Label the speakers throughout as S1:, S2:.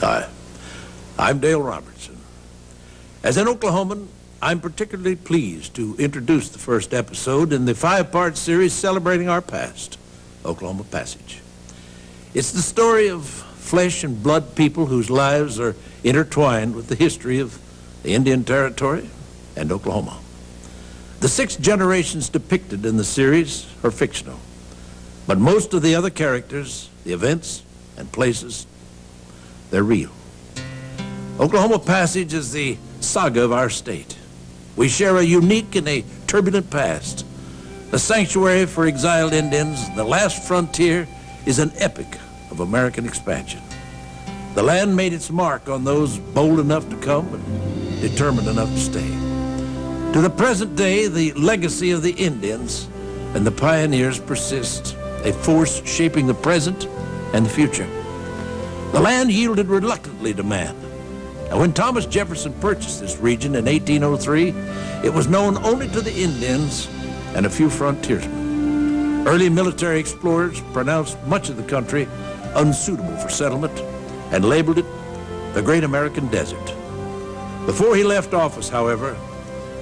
S1: Hi, I'm Dale Robertson. As an Oklahoman, I'm particularly pleased to introduce the first episode in the 5-part series celebrating our past, Oklahoma Passage. It's the story of flesh and blood people whose lives are intertwined with the history of the Indian Territory and Oklahoma. The 6 generations depicted in the series are fictional, but most of the other characters, the events, and places, they're real. Oklahoma Passage is the saga of our state. We share a unique and a turbulent past. The sanctuary for exiled Indians, the last frontier, is an epic of American expansion. The land made its mark on those bold enough to come and determined enough to stay. To the present day, the legacy of the Indians and the pioneers persist, a force shaping the present and the future. The land yielded reluctantly to man. And when Thomas Jefferson purchased this region in 1803, it was known only to the Indians and a few frontiersmen. Early military explorers pronounced much of the country unsuitable for settlement and labeled it the Great American Desert. Before he left office, however,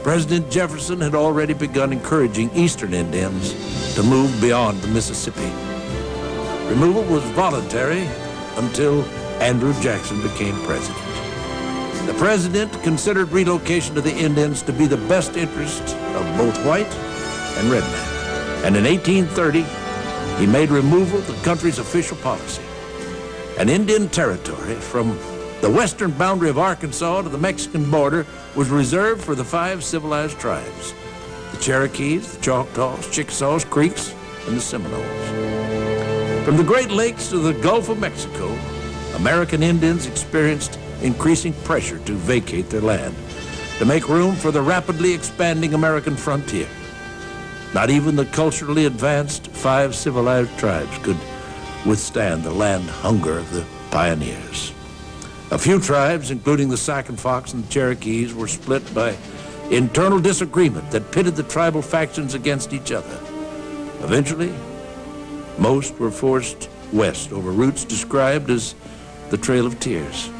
S1: President Jefferson had already begun encouraging Eastern Indians to move beyond the Mississippi. Removal was voluntary until Andrew Jackson became president. The president considered relocation to the Indians to be the best interest of both white and red men. And in 1830, he made removal the country's official policy. An Indian territory from the western boundary of Arkansas to the Mexican border was reserved for the 5 civilized tribes: the Cherokees, the Choctaws, Chickasaws, Creeks, and the Seminoles. From the Great Lakes to the Gulf of Mexico, American Indians experienced increasing pressure to vacate their land, to make room for the rapidly expanding American frontier. Not even the culturally advanced 5 civilized tribes could withstand the land hunger of the pioneers. A few tribes, including the Sac and Fox and the Cherokees, were split by internal disagreement that pitted the tribal factions against each other. Eventually, most were forced west over routes described as the Trail of Tears.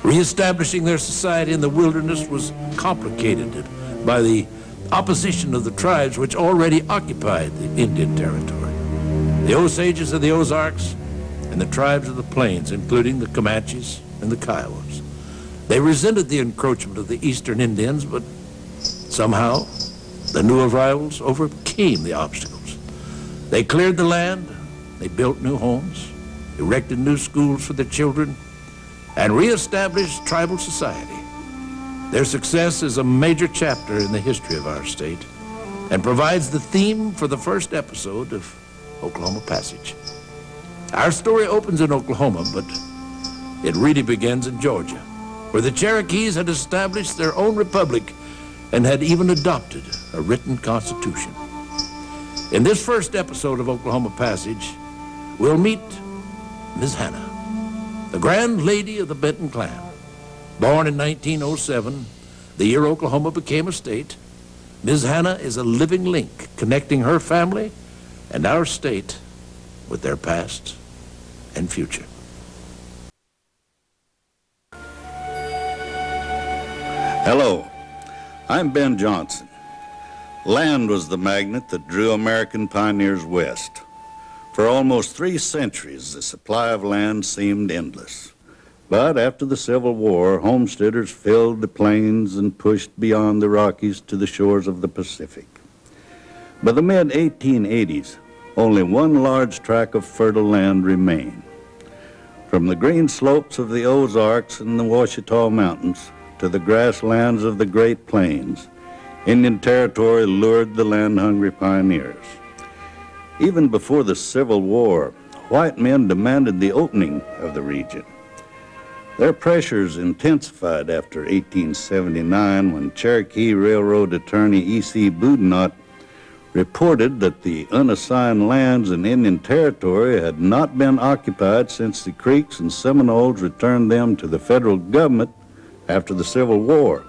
S1: Reestablishing their society in the wilderness was complicated by the opposition of the tribes which already occupied the Indian Territory. The Osages of the Ozarks and the tribes of the plains, including the Comanches and the Kiowas. They resented the encroachment of the Eastern Indians, but somehow the new arrivals overcame the obstacles. They cleared the land, they built new homes, erected new schools for their children, and reestablished tribal society. Their success is a major chapter in the history of our state and provides the theme for the first episode of Oklahoma Passage. Our story opens in Oklahoma, but it really begins in Georgia, where the Cherokees had established their own republic and had even adopted a written constitution. In this first episode of Oklahoma Passage, we'll meet Ms. Hannah, the Grand Lady of the Benton clan. Born in 1907, the year Oklahoma became a state, Ms. Hannah is a living link connecting her family and our state with their past and future.
S2: Hello, I'm Ben Johnson. Land was the magnet that drew American pioneers west. For almost 3 centuries, the supply of land seemed endless. But after the Civil War, homesteaders filled the plains and pushed beyond the Rockies to the shores of the Pacific. By the mid-1880s, only one large tract of fertile land remained. From the green slopes of the Ozarks and the Ouachita Mountains to the grasslands of the Great Plains, Indian Territory lured the land-hungry pioneers. Even before the Civil War, white men demanded the opening of the region. Their pressures intensified after 1879 when Cherokee Railroad attorney E.C. Boudinot reported that the unassigned lands in Indian Territory had not been occupied since the Creeks and Seminoles returned them to the federal government after the Civil War.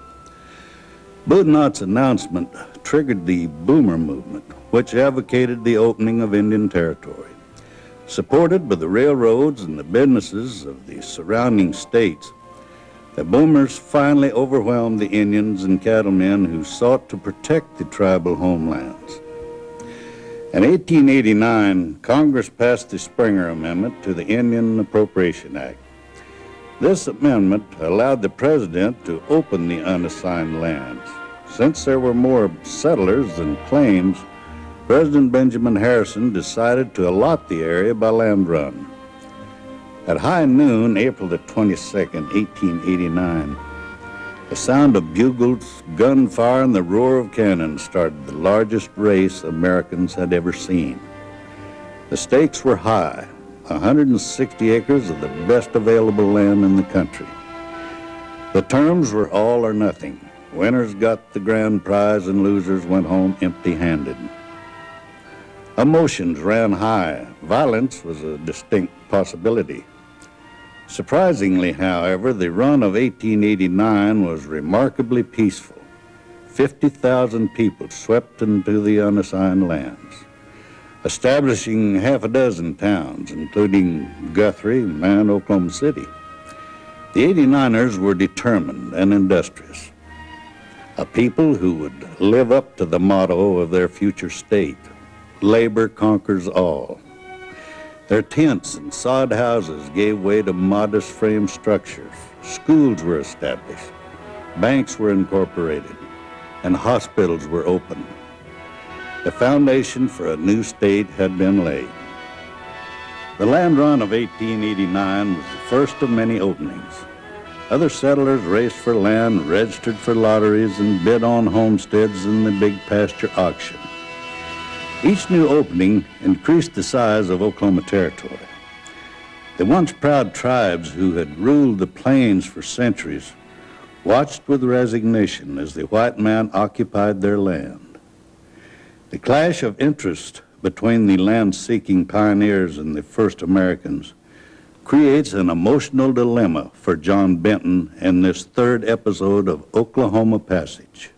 S2: Boudinot's announcement triggered the Boomer movement, which advocated the opening of Indian Territory. Supported by the railroads and the businesses of the surrounding states, the boomers finally overwhelmed the Indians and cattlemen who sought to protect the tribal homelands. In 1889, Congress passed the Springer Amendment to the Indian Appropriation Act. This amendment allowed the president to open the unassigned lands. Since there were more settlers than claims, President Benjamin Harrison decided to allot the area by land run. At high noon, April the 22nd, 1889, the sound of bugles, gunfire, and the roar of cannon started the largest race Americans had ever seen. The stakes were high, 160 acres of the best available land in the country. The terms were all or nothing. Winners got the grand prize and losers went home empty-handed. Emotions ran high. Violence was a distinct possibility. Surprisingly, however, the run of 1889 was remarkably peaceful. 50,000 people swept into the unassigned lands, establishing half a dozen towns, including Guthrie and Oklahoma City. The 89ers were determined and industrious, a people who would live up to the motto of their future state: labor conquers all. Their tents and sod houses gave way to modest frame structures. Schools were established, banks were incorporated, and hospitals were opened. The foundation for a new state had been laid. The land run of 1889 was the first of many openings. Other settlers raced for land, registered for lotteries, and bid on homesteads in the big pasture auction. Each new opening increased the size of Oklahoma Territory. The once proud tribes who had ruled the plains for centuries watched with resignation as the white man occupied their land. The clash of interest between the land-seeking pioneers and the first Americans creates an emotional dilemma for John Benton in this third episode of Oklahoma Passage.